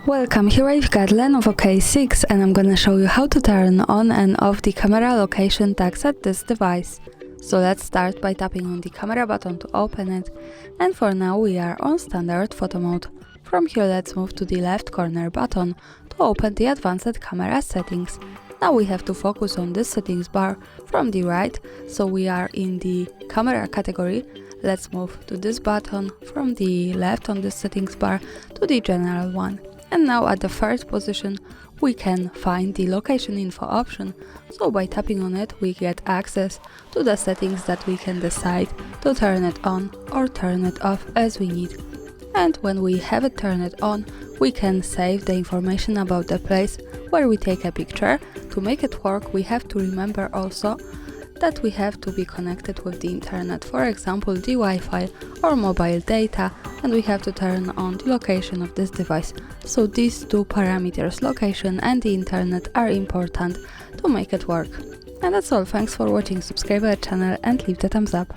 Welcome, here I've got Lenovo K6 and I'm gonna show you how to turn on and off the camera location tags at this device. So let's start by tapping on the camera button to open it, and for now we are on standard photo mode. From here let's move to the left corner button to open the advanced camera settings. Now we have to focus on this settings bar from the right, so we are in the camera category. Let's move to this button from the left on the settings bar to the general one. And now at the first position we can find the location info option, so by tapping on it we get access to the settings that we can decide to turn it on or turn it off as we need. And when we have it turned on, we can save the information about the place where we take a picture. To make it work, we have to remember also that we have to be connected with the internet, for example the Wi-Fi or mobile data, and we have to turn on the location of this device. So these two parameters, location and the internet, are important to make it work. And that's all, thanks for watching, subscribe our channel and leave the thumbs up.